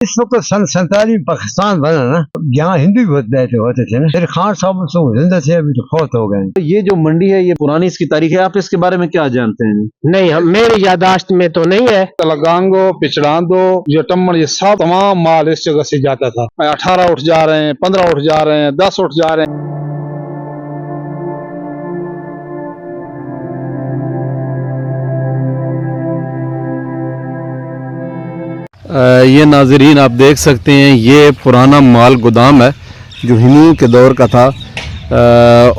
इस वक्त सन 47 पाकिस्तान बना ना, यहाँ हिंदू भी बहुत रहते होते थे ना। फिर खान साहब तो जिंदा थे, अभी तो फौत हो गए। तो ये जो मंडी है ये पुरानी इसकी तारीख है, आप इसके बारे में क्या जानते हैं? नहीं, हम मेरी यादाश्त में तो नहीं है। तलगांगो, पिछड़ांदो, जटम्मन, ये सब तमाम माल इस जगह से जाता था। 18 उठ जा रहे हैं, 15 उठ जा रहे हैं, 10 उठ जा रहे हैं। ये नाजरीन आप देख सकते हैं, ये पुराना माल गोदाम है जो हिंदुओं के दौर का था।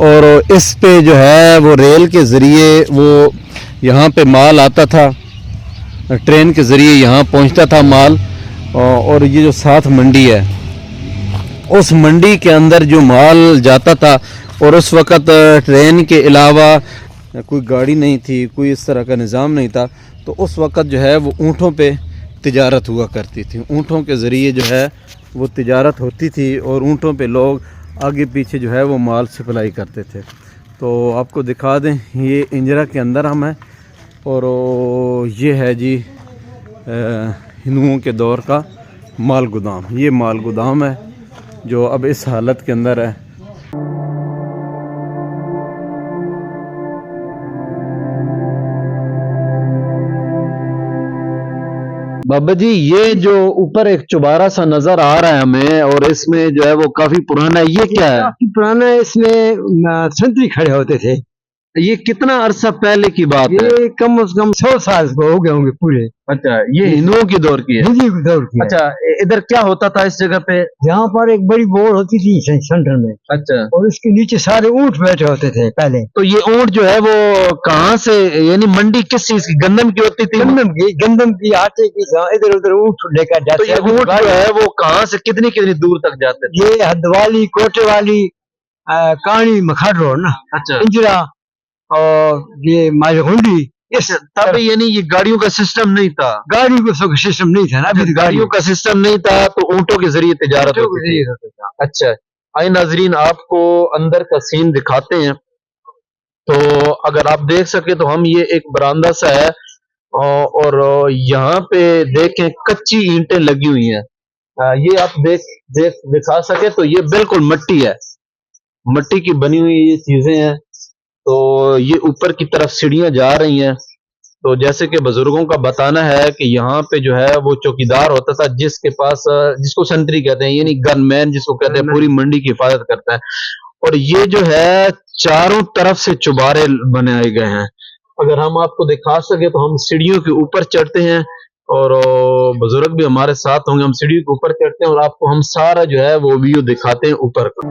और इस पे जो है वो रेल के ज़रिए वो यहाँ पे माल आता था, ट्रेन के ज़रिए यहाँ पहुँचता था माल। और ये जो साथ मंडी है, उस मंडी के अंदर जो माल जाता था, और उस वक़्त ट्रेन के अलावा कोई गाड़ी नहीं थी, कोई इस तरह का निज़ाम नहीं था। तो उस वक़्त जो है वो ऊँटों पे तिजारत हुआ करती थी, ऊँटों के ज़रिए जो है वो तिजारत होती थी, और ऊँटों पे लोग आगे पीछे जो है वो माल सप्लाई करते थे। तो आपको दिखा दें, ये इंजरा के अंदर हम हैं, और ये है जी हिंदुओं के दौर का माल गोदाम। ये माल गोदाम है जो अब इस हालत के अंदर है। बाबा जी, ये जो ऊपर एक चुबारा सा नजर आ रहा है हमें, और इसमें जो है वो काफी पुराना है, ये क्या है? काफी पुराना है। इसमें संतरी खड़े होते थे। ये कितना अरसा पहले की बात है? ये कम से कम 100 साल को हो गए होंगे पूरे। अच्छा, ये हिंदुओं की दौर की है। हिंदी के दौर की है। अच्छा, इधर क्या होता था इस जगह पे? यहाँ पर एक बड़ी बोर्ड होती थी सेंटर में, अच्छा, और इसके नीचे सारे ऊंट बैठे होते थे पहले। तो ये ऊंट जो है वो कहाँ से, यानी मंडी किस चीज की, गंदम की होती थी? गंदम की, आटे की, इधर उधर ऊंट लेकर तो जाते। ये ऊंट जो है वो कहाँ से कितनी कितनी दूर तक जाते थे? ये हदवाली, कोटे वाली, कानी, मखाड़ रोड ना, अच्छा, इंजरा, और ये मालगुंडी। इस तब यानी ये गाड़ियों का सिस्टम नहीं था? गाड़ी को सिस्टम नहीं था ना, अभी तो गाड़ियों का सिस्टम नहीं था, तो ऊंटों के जरिए तिजारत होती थी। अच्छा, आइए नाजरीन, आपको अंदर का सीन दिखाते हैं। तो अगर आप देख सके तो हम, ये एक बरामदा सा है, और यहाँ पे देखें कच्ची ईंटें लगी हुई हैं। ये आप दिखा सके तो ये बिल्कुल मट्टी है, मट्टी की बनी हुई ये चीजें हैं। तो ये ऊपर की तरफ सीढ़ियां जा रही हैं। तो जैसे कि बुजुर्गों का बताना है कि यहाँ पे जो है वो चौकीदार होता था, जिसके पास, जिसको संतरी कहते हैं, यानी गनमैन जिसको कहते हैं, पूरी मंडी की हिफाजत करता है। और ये जो है चारों तरफ से चुबारे बनाए गए हैं। अगर हम आपको दिखा सके तो हम सीढ़ियों के ऊपर चढ़ते हैं, और बुजुर्ग भी हमारे साथ होंगे। हम सीढ़ियों के ऊपर चढ़ते हैं और आपको हम सारा जो है वो व्यू दिखाते हैं ऊपर का।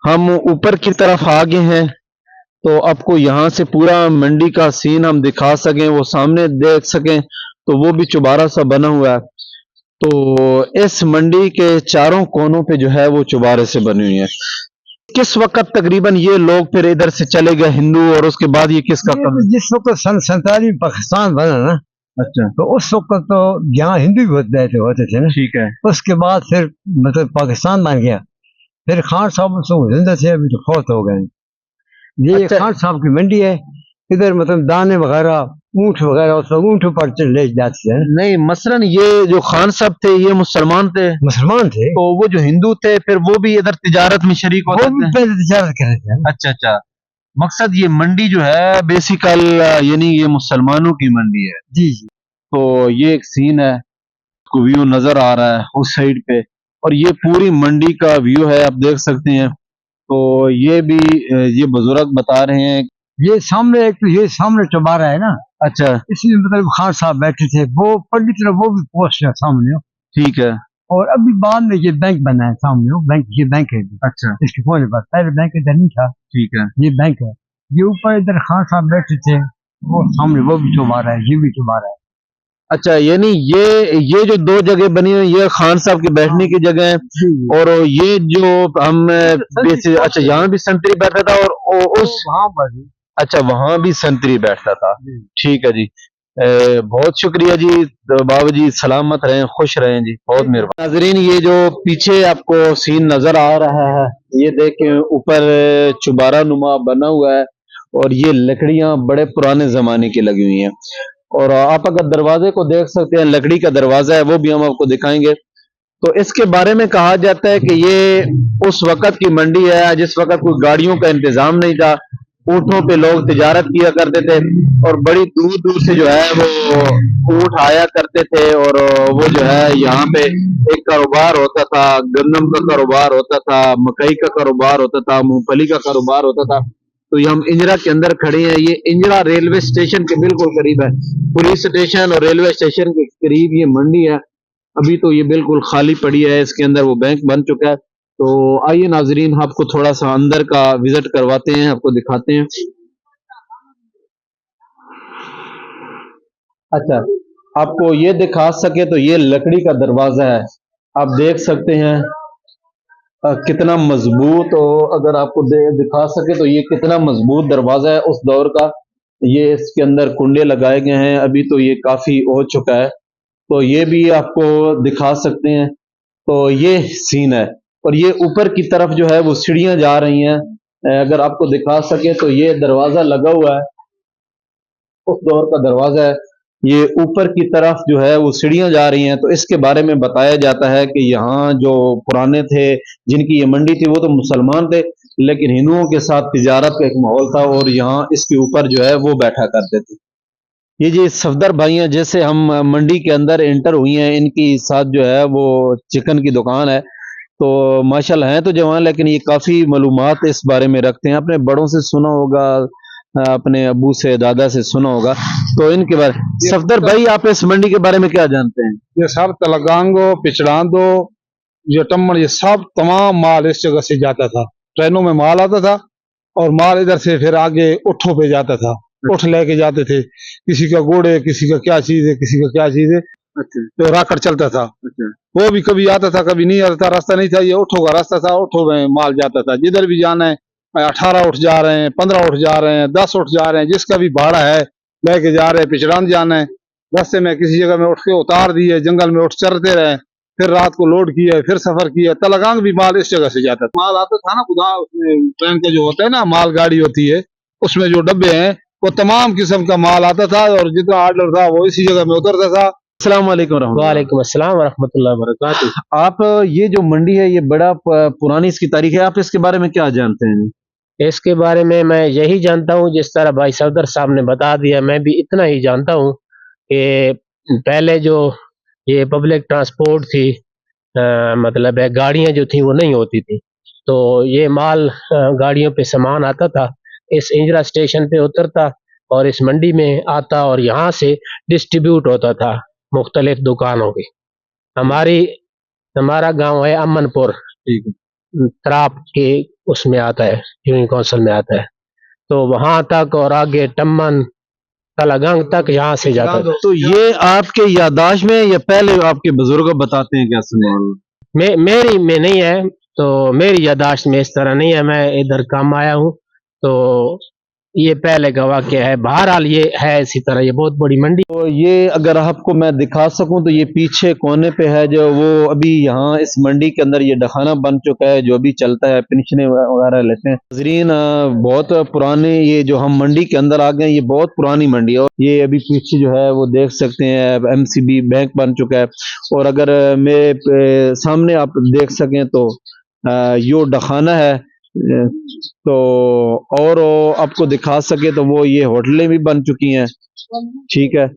हम ऊपर की तरफ आ गए हैं, तो आपको यहाँ से पूरा मंडी का सीन हम दिखा सकें, वो सामने देख सकें, तो वो भी चुबारा सा बना हुआ है। तो इस मंडी के चारों कोनों पे जो है वो चुबारे से बनी हुई है। किस वक्त तकरीबन ये लोग फिर इधर से चले गए हिंदू, और उसके बाद ये किसका कब्जा? जिस वक्त सन 47 पाकिस्तान बना ना, अच्छा, तो उस वक्त तो यहाँ हिंदू भी बहुत रहते होते थे ना। ठीक है। उसके बाद फिर मतलब पाकिस्तान बन गया। फिर खान साहब तो जिंदा थे, अभी तो फौत हो गए। ये अच्छा, खान साहब की मंडी है। इधर मतलब दाने वगैरह, ऊँट वगैरह, सब ऊँटों पर ले जाते थे। नहीं, मसलन ये जो खान साहब थे ये मुसलमान थे? मुसलमान थे। तो वो जो हिंदू थे फिर वो भी इधर तिजारत में शरीक वो होते भी थे? पहले तिजारत कर रहे थे। अच्छा अच्छा, मकसद ये मंडी जो है बेसिकल यानी ये मुसलमानों की मंडी है। जी जी। तो ये एक सीन है, को व्यू नजर आ रहा है उस साइड पे, और ये पूरी मंडी का व्यू है, आप देख सकते हैं। तो ये भी ये बुजुर्ग बता रहे हैं। ये सामने एक, ये सामने चौबारा है ना। अच्छा, इसमें मतलब खान साहब बैठे थे, वो पल्ली तरफ वो भी पोस्ट है सामने। ठीक है। और अभी बाद में ये बैंक बना है सामने, वो बैंक, ये बैंक है। अच्छा, इसके कोने पर, पहले बैंक इधर नहीं था। ठीक है। ये बैंक है। ये ऊपर इधर खान साहब बैठे थे, वो सामने वो भी चौबारा है, ये भी चौबारा है। अच्छा, यानी ये जो दो जगह बनी हुई ये खान साहब के बैठने की जगह है, और ये जो हम अच्छा यहाँ भी संतरी बैठा था, और उस अच्छा वहां भी संतरी बैठता था। ठीक है जी, बहुत शुक्रिया जी। तो बाबा जी सलामत रहें, खुश रहें जी, बहुत मेहरबानी। नाजरीन, ये जो पीछे आपको सीन नजर आ रहा है, ये देखें ऊपर चुबारा नुमा बना हुआ है, और ये लकड़ियां बड़े पुराने जमाने की लगी हुई हैं। और आप अगर दरवाजे को देख सकते हैं, लकड़ी का दरवाजा है, वो भी हम आपको दिखाएंगे। तो इसके बारे में कहा जाता है कि ये उस वक्त की मंडी है जिस वक्त कोई गाड़ियों का इंतजाम नहीं था, ऊँटों पे लोग तिजारत किया करते थे, और बड़ी दूर दूर से जो है वो ऊँट आया करते थे, और वो जो है यहाँ पे एक कारोबार होता था, गंदम का कारोबार होता था, मकई का कारोबार होता था, मूंगफली का कारोबार होता था। तो ये हम इंजरा के अंदर खड़े हैं, ये इंजरा रेलवे स्टेशन के बिल्कुल करीब है, पुलिस स्टेशन और रेलवे स्टेशन के करीब ये मंडी है। अभी तो ये बिल्कुल खाली पड़ी है, इसके अंदर वो बैंक बन चुका है। तो आइए नाजरीन, आपको थोड़ा सा अंदर का विजिट करवाते हैं, आपको दिखाते हैं। अच्छा, आपको ये दिखा सके तो ये लकड़ी का दरवाजा है, आप देख सकते हैं कितना मजबूत हो। अगर आपको दिखा सके तो ये कितना मजबूत दरवाजा है उस दौर का। ये इसके अंदर कुंडे लगाए गए हैं, अभी तो ये काफी हो चुका है, तो ये भी आपको दिखा सकते हैं। तो ये सीन है, और ये ऊपर की तरफ जो है वो सीढ़ियां जा रही हैं। अगर आपको दिखा सके तो ये दरवाजा लगा हुआ है, उस दौर का दरवाजा है। ये ऊपर की तरफ जो है वो सीढ़ियां जा रही हैं। तो इसके बारे में बताया जाता है कि यहाँ जो पुराने थे, जिनकी ये मंडी थी, वो तो मुसलमान थे, लेकिन हिंदुओं के साथ तिजारत का एक माहौल था, और यहाँ इसके ऊपर जो है वो बैठा करते थे। ये जी सफदर भाई हैं, जैसे हम मंडी के अंदर एंटर हुई हैं, इनकी साथ जो है वो चिकन की दुकान है। तो माशाल्लाह हैं तो जवान, लेकिन ये काफ़ी मालूमात इस बारे में रखते हैं, अपने बड़ों से सुना होगा, अपने अबू से दादा से सुना होगा। तो इनके बारे सफदर भाई, आप इस मंडी के बारे में क्या जानते हैं? ये सब तलगांगो, पिछड़ांदो, जटम्मड़, ये सब तमाम माल इस जगह से जाता था। ट्रेनों में माल आता था, और माल इधर से फिर आगे उठों पे जाता था, उठ लेके जाते थे। किसी का घोड़े, किसी का क्या चीज है, किसी का क्या चीज है, अच्छा तो राकड़ चलता था। अच्छा वो भी कभी आता था, कभी नहीं आता था, रास्ता नहीं था, ये उठो का रास्ता था, उठो में माल जाता था। जिधर भी जाना है, 18 उठ जा रहे हैं, 15 उठ जा रहे हैं, 10 उठ जा रहे हैं, जिसका भी भाड़ा है लेके जा रहे हैं। पिछड़ान जाना है, रास्ते में किसी जगह में उठ के उतार दिए, जंगल में उठ चरते रहे, फिर रात को लोड किया, फिर सफर किया। तलगांग भी माल इस जगह से जाता था। माल आता था ना खुदा, उसमें ट्रेन का जो होता है ना, माल गाड़ी होती है, उसमें जो डब्बे हैं वो तमाम किस्म का माल आता था, और जितना आर्डर था वो इसी जगह में उतरता था। अस्सलाम वालेकुम रहमतुल्लाह। वालेकुम अस्सलाम वरहमतुल्लाहि वबरकातुहू। आप ये जो मंडी है, ये बड़ा पुरानी इसकी तारीख है, आप इसके बारे में क्या जानते हैं? इसके बारे में मैं यही जानता हूँ, जिस तरह भाई सफदर साहब ने बता दिया, मैं भी इतना ही जानता हूँ कि पहले जो ये पब्लिक ट्रांसपोर्ट थी, मतलब है गाड़ियाँ जो थी वो नहीं होती थी, तो ये माल गाड़ियों पे सामान आता था, इस इंजरा स्टेशन पे उतरता और इस मंडी में आता, और यहाँ से डिस्ट्रीब्यूट होता था मुख्तलिफ दुकानों की। हमारा गांव है अमनपुर, ठीक है। त्राप के उसमें आता है, यूनियन काउंसिल में आता है, तो वहां तक और आगे टम्मन तलागंग तक यहाँ से जाता है। तो ये आपके यादाश्त में या पहले आपके बुजुर्ग बताते हैं क्या सुना? मेरी में नहीं है, तो मेरी यादाश्त में इस तरह नहीं है, मैं इधर काम आया हूँ, तो ये पहले का वाक़या है। बहरहाल ये है इसी तरह, ये बहुत बड़ी मंडी। तो ये अगर आपको मैं दिखा सकूं तो ये पीछे कोने पे है जो वो अभी यहाँ इस मंडी के अंदर ये दखाना बन चुका है, जो अभी चलता है, पेंशनें वगैरह लेते हैं। नाज़रीन, बहुत पुराने, ये जो हम मंडी के अंदर आ गए, ये बहुत पुरानी मंडी है, और ये अभी पीछे जो है वो देख सकते हैं MCB बैंक बन चुका है। और अगर मेरे सामने आप देख सकें तो यो दखाना है, तो और आपको दिखा सके तो वो ये होटलें भी बन चुकी हैं। ठीक है,